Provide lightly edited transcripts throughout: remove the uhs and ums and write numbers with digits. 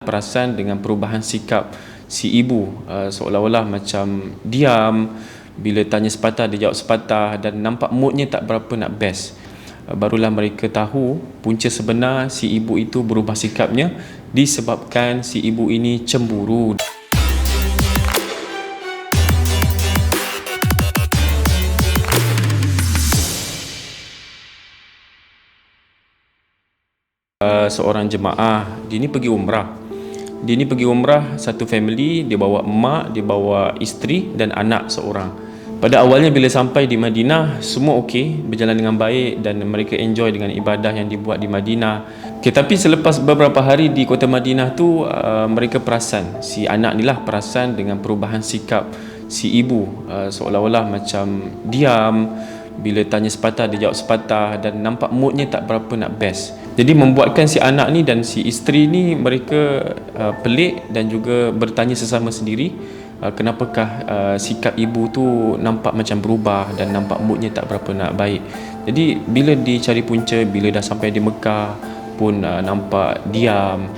perasan dengan perubahan sikap si ibu, seolah-olah macam diam, bila tanya sepatah dia jawab sepatah, dan nampak moodnya tak berapa nak best. Barulah mereka tahu punca sebenar si ibu itu berubah sikapnya disebabkan si ibu ini cemburu. Seorang jemaah, dia ni pergi umrah. Satu family, dia bawa mak, dia bawa isteri dan anak seorang. Pada awalnya bila sampai di Madinah, semua okey, berjalan dengan baik dan mereka enjoy dengan ibadah yang dibuat di Madinah. Tapi selepas beberapa hari di kota Madinah tu, mereka perasan, si anak ni lah perasan dengan perubahan sikap si ibu, seolah-olah macam diam, bila tanya sepatah dia jawab sepatah, dan nampak moodnya tak berapa nak best. Jadi membuatkan si anak ni dan si isteri ni mereka pelik dan juga bertanya sesama sendiri, kenapakah sikap ibu tu nampak macam berubah dan nampak moodnya tak berapa nak baik. Jadi bila dicari punca, bila dah sampai di Mekah pun nampak diam,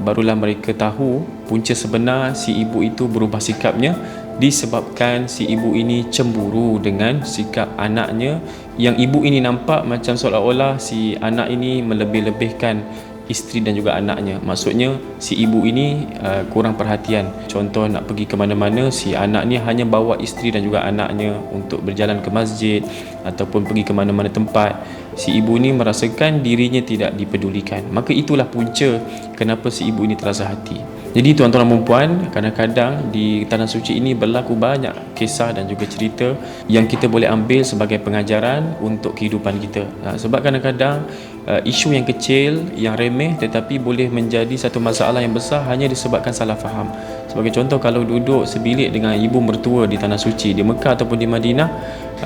barulah mereka tahu punca sebenar si ibu itu berubah sikapnya disebabkan si ibu ini cemburu dengan sikap anaknya, yang ibu ini nampak macam seolah-olah si anak ini melebih-lebihkan isteri dan juga anaknya. Maksudnya si ibu ini kurang perhatian. Contoh nak pergi ke mana-mana, si anak ni hanya bawa isteri dan juga anaknya untuk berjalan ke masjid ataupun pergi ke mana-mana tempat. Si ibu ni merasakan dirinya tidak dipedulikan. Maka itulah punca kenapa si ibu ini terasa hati. Jadi tuan-tuan dan puan, kadang-kadang di Tanah Suci ini berlaku banyak kisah dan juga cerita yang kita boleh ambil sebagai pengajaran untuk kehidupan kita. Sebab kadang-kadang isu yang kecil, yang remeh tetapi boleh menjadi satu masalah yang besar hanya disebabkan salah faham. Sebagai contoh, kalau duduk sebilik dengan ibu mertua di Tanah Suci, di Mekah ataupun di Madinah,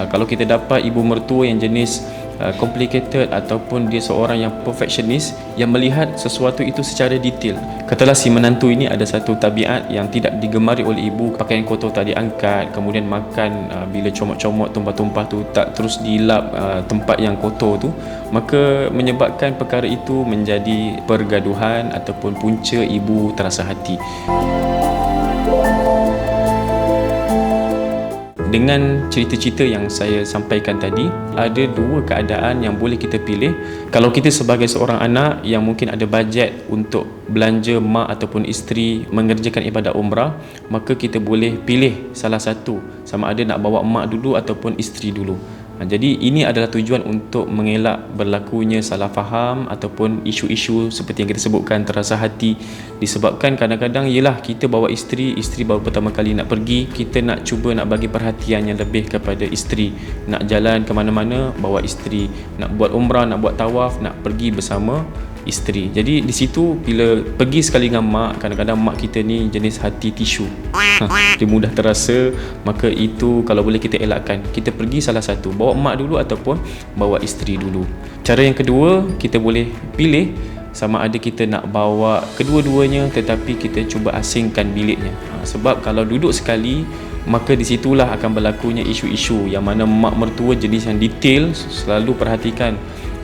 kalau kita dapat ibu mertua yang jenis complicated ataupun dia seorang yang perfectionist, yang melihat sesuatu itu secara detail. Katalah si menantu ini ada satu tabiat yang tidak digemari oleh ibu, pakaian kotor tak diangkat, kemudian makan bila comot-comot tumpah-tumpah tu tak terus dilap tempat yang kotor tu, maka menyebabkan perkara itu menjadi pergaduhan ataupun punca ibu terasa hati. Dengan cerita-cerita yang saya sampaikan tadi, ada dua keadaan yang boleh kita pilih. Kalau kita sebagai seorang anak yang mungkin ada bajet untuk belanja mak ataupun isteri mengerjakan ibadah umrah, maka kita boleh pilih salah satu, sama ada nak bawa mak dulu ataupun isteri dulu. Jadi ini adalah tujuan untuk mengelak berlakunya salah faham ataupun isu-isu seperti yang kita sebutkan terasa hati, disebabkan kadang-kadang ialah kita bawa isteri baru pertama kali nak pergi, kita nak cuba nak bagi perhatian yang lebih kepada isteri, nak jalan ke mana-mana bawa isteri, nak buat umrah, nak buat tawaf, nak pergi bersama isteri. Jadi di situ bila pergi sekali dengan mak, kadang-kadang mak kita ni jenis hati tisu, dia mudah terasa. Maka itu kalau boleh kita elakkan, kita pergi salah satu, bawa mak dulu ataupun bawa isteri dulu. Cara yang kedua, kita boleh pilih sama ada kita nak bawa kedua-duanya tetapi kita cuba asingkan biliknya. Sebab kalau duduk sekali, maka di situlah akan berlakunya isu-isu yang mana mak mertua jenis yang detail, selalu perhatikan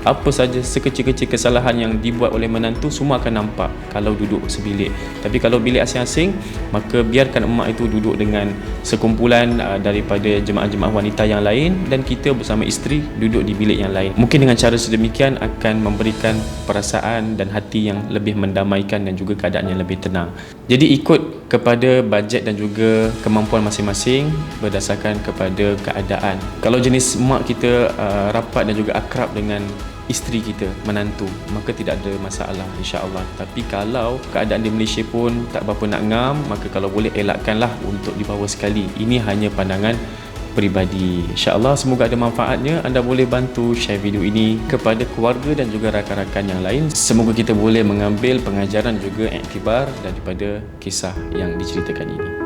apa saja sekecil-kecil kesalahan yang dibuat oleh menantu, semua akan nampak kalau duduk sebilik. Tapi kalau bilik asing-asing, maka biarkan emak itu duduk dengan sekumpulan daripada jemaah-jemaah wanita yang lain, dan kita bersama isteri duduk di bilik yang lain. Mungkin dengan cara sedemikian akan memberikan perasaan dan hati yang lebih mendamaikan dan juga keadaan yang lebih tenang. Jadi ikut kepada bajet dan juga kemampuan masing-masing berdasarkan kepada keadaan. Kalau jenis mak kita rapat dan juga akrab dengan isteri kita, menantu, maka tidak ada masalah insya-Allah. Tapi kalau keadaan di Malaysia pun tak berapa nak ngam, maka kalau boleh elakkanlah untuk dibawa sekali. Ini hanya pandangan peribadi. InsyaAllah semoga ada manfaatnya. Anda boleh bantu share video ini kepada keluarga dan juga rakan-rakan yang lain. Semoga kita boleh mengambil pengajaran juga iktibar daripada kisah yang diceritakan ini.